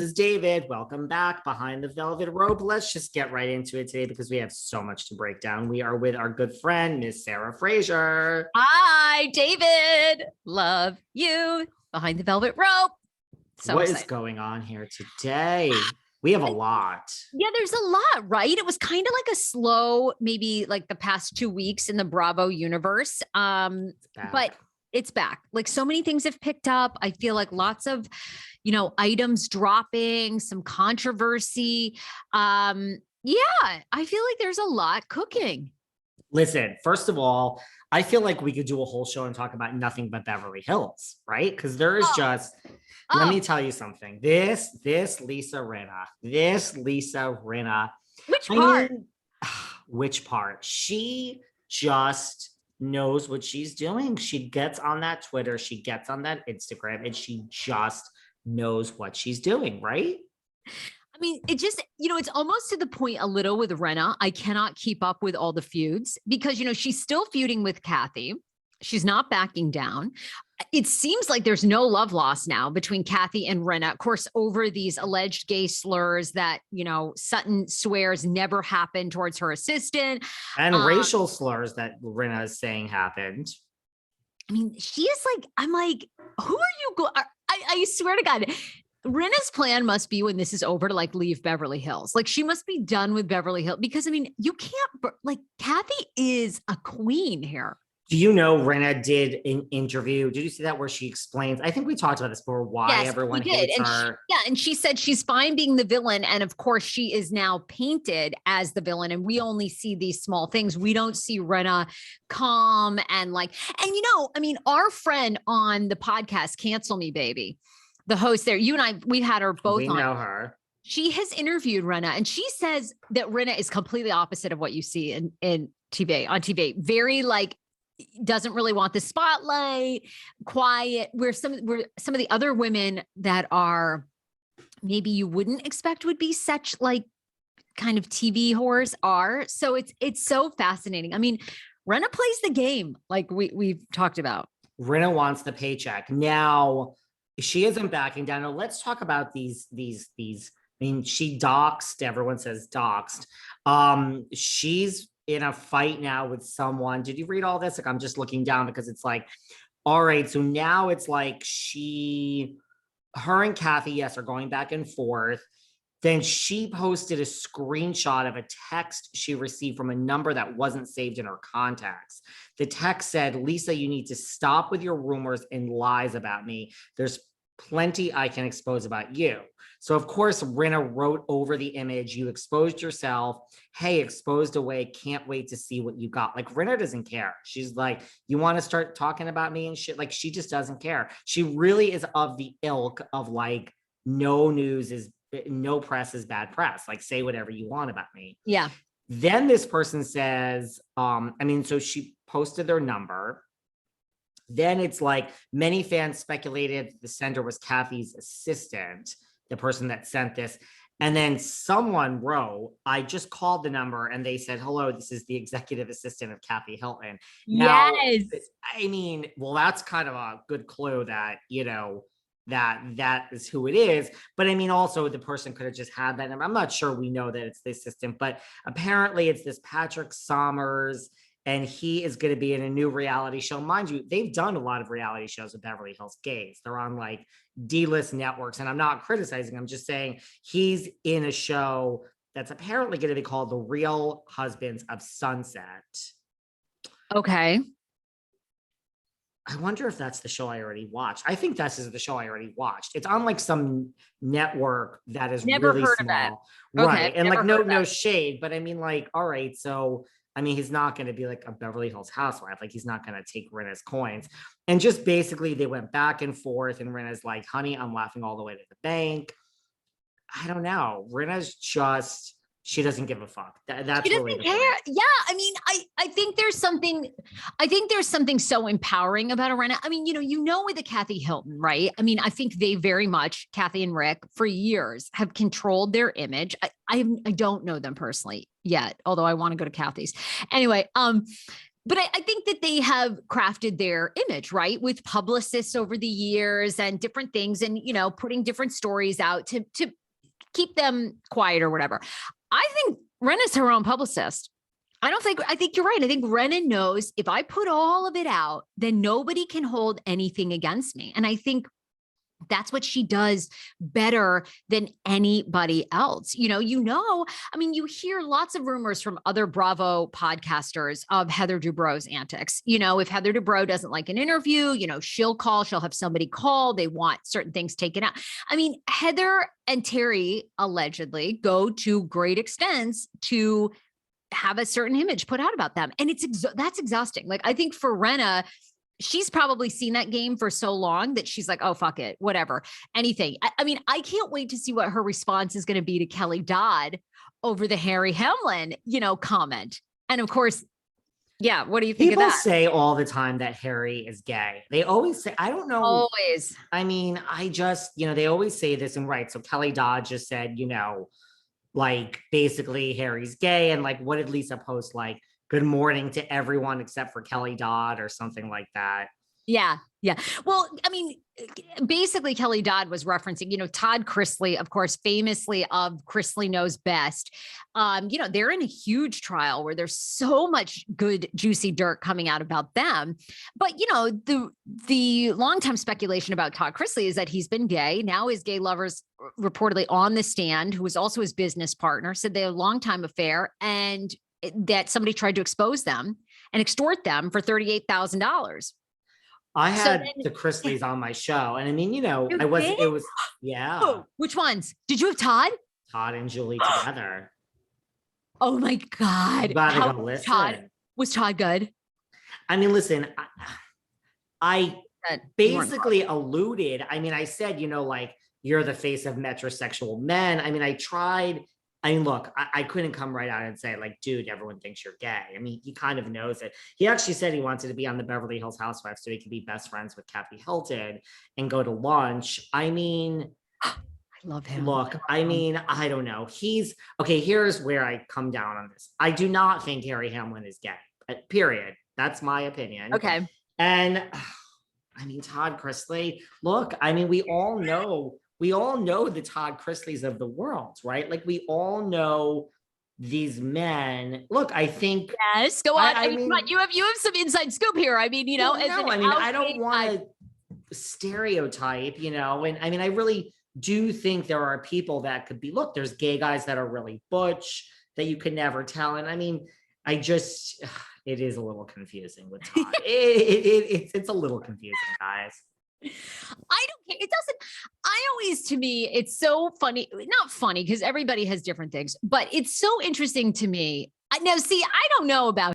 is David. Welcome back behind the velvet rope. Let's just get right into it today because we have so much to break down. We are with our good friend, Miss Sarah Fraser. Hi, David. Love you behind the velvet rope. What is going on here today? We have a lot. Yeah, there's a lot, right? It was kind of like a slow, maybe like the past 2 weeks in the Bravo universe. But it's back. Like so many things have picked up. I feel like lots of, items dropping, some controversy. Yeah, I feel like there's a lot cooking. Listen, first of all, I feel like we could do a whole show and talk about nothing but Beverly Hills, right? Because there is let me tell you something. This Lisa Rinna. Which part? Which part? She just knows what she's doing. She gets on that Twitter, she gets on that Instagram, and she just knows what she's doing, right? I mean, it just, it's almost to the point a little with Rinna. I cannot keep up with all the feuds because, she's still feuding with Kathy. She's not backing down. It seems like there's no love lost now between Kathy and Rinna, of course, over these alleged gay slurs that, Sutton swears never happened towards her assistant. And racial slurs that Rinna is saying happened. I mean, she is like, I'm like, who are you? I swear to God, Rinna's plan must be when this is over to like leave Beverly Hills. Like she must be done with Beverly Hills because I mean, you can't Kathy is a queen here. Do you know Rinna did an interview? Did you see that where she explains? I think we talked about this before, why everyone hates her. And she said she's fine being the villain. And of course, she is now painted as the villain. And we only see these small things. We don't see Rinna calm and our friend on the podcast, Cancel Me Baby, the host there, you and I, we had her both on. We know her. She has interviewed Rinna and she says that Rinna is completely opposite of what you see on TV. Very doesn't really want the spotlight, quiet, where some of the other women that are maybe you wouldn't expect would be such kind of TV whores are. So it's so fascinating. I mean, Rinna plays the game like we've talked about. Rinna wants the paycheck. Now she isn't backing down. Now let's talk about these. I mean, she doxed, everyone says doxed. She's in a fight now with someone. Did you read all this? I'm just looking down because it's all right. So now it's her and Kathy, yes, are going back and forth. Then she posted a screenshot of a text she received from a number that wasn't saved in her contacts. The text said, "Lisa, you need to stop with your rumors and lies about me. There's plenty I can expose about you." So of course, Rinna wrote over the image, "You exposed yourself. Hey, exposed away. Can't wait to see what you got." Rinna doesn't care. She's like, you want to start talking about me and shit? She just doesn't care. She really is of the ilk of no press is bad press. Say whatever you want about me. Yeah. Then this person says, so she posted their number. Then it's many fans speculated the sender was Kathy's assistant, the person that sent this. And then someone wrote, "I just called the number," and they said, "Hello, this is the executive assistant of Kathy Hilton." Now, yes. I mean, well, that's kind of a good clue that, that is who it is. But I mean, also the person could have just had that number. I'm not sure we know that it's the assistant, but apparently it's this Patrick Sommers. And he is going to be in a new reality show. Mind you, they've done a lot of reality shows with Beverly Hills gays. They're on D-list networks. And I'm not criticizing. I'm just saying he's in a show that's apparently going to be called The Real Husbands of Sunset. Okay. I wonder if that's the show I already watched. I think this is the show I already watched. It's on some network that is never really heard small. Of it. Right. Okay, And no shade, but I mean all right, so I mean, he's not going to be a Beverly Hills housewife. He's not going to take Rinna's coins. And just basically they went back and forth and Rinna's like, "Honey, I'm laughing all the way to the bank." I don't know. Rinna's just, she doesn't give a fuck. That's she doesn't really care. Yeah. I mean, I think there's something so empowering about Rinna. I mean, with the Kathy Hilton, right? I mean, I think they very much, Kathy and Rick, for years have controlled their image. I don't know them personally yet, although I want to go to Kathy's. Anyway, But I think that they have crafted their image, right? With publicists over the years and different things and, you know, putting different stories out to keep them quiet or whatever. I think Rinna's her own publicist. I think you're right. I think Rinna knows if I put all of it out, then nobody can hold anything against me. And I think that's what she does better than anybody else. You know, I mean, you hear lots of rumors from other Bravo podcasters of Heather Dubrow's antics. You know, if Heather Dubrow doesn't like an interview, you know, she'll have somebody call. They want certain things taken out. I mean, Heather and Terry allegedly go to great extents to have a certain image put out about them. And that's exhausting. Like, I think for Rinna, she's probably seen that game for so long that she's like, oh, fuck it, whatever, anything. I mean, I can't wait to see what her response is going to be to Kelly Dodd over the Harry Hamlin, you know, comment. And of course, yeah, what do you think of that? People say all the time that Harry is gay. They always say, I don't know. Always. I mean, they always say this, and right. So Kelly Dodd just said, you know, like basically Harry's gay. And like, what did Lisa post? Like, good morning to everyone except for Kelly Dodd or something like that. Yeah. Yeah. Well, I mean, basically Kelly Dodd was referencing, you know, Todd Chrisley, of course, famously of Chrisley Knows Best. You know, they're in a huge trial where there's so much good, juicy dirt coming out about them. But, you know, the longtime speculation about Todd Chrisley is that he's been gay. Now his gay lovers reportedly on the stand, who was also his business partner, said they had a longtime affair and that somebody tried to expose them and extort them for $38,000. I had the Chrisleys on my show, and I mean, you know, yeah. Oh, which ones? Did you have Todd? Todd and Julie together. Oh my God. Was Todd good? I mean, listen, I basically alluded. I mean, I said, you know, like, you're the face of metrosexual men. I mean, look, I couldn't come right out and say, like, dude, everyone thinks you're gay. I mean, he kind of knows it. He actually said he wanted to be on the Beverly Hills Housewives so he could be best friends with Kathy Hilton and go to lunch. I mean, I love him. Look, I mean, I don't know. Here's where I come down on this. I do not think Harry Hamlin is gay, period. That's my opinion. Okay. And I mean, Todd Chrisley, look, I mean, we all know the Todd Chrisleys of the world, right? Like, we all know these men. Look, I think. Yes, go on. I mean, you have some inside scoop here. I mean, you know, I don't want to stereotype, you know, and I mean, I really do think there are people that could be, look, there's gay guys that are really butch that you could never tell. And I mean, it is a little confusing with Todd. It's a little confusing, guys. I don't care. To me, it's so funny, not funny because everybody has different things, but it's so interesting to me. Now, see, I don't know about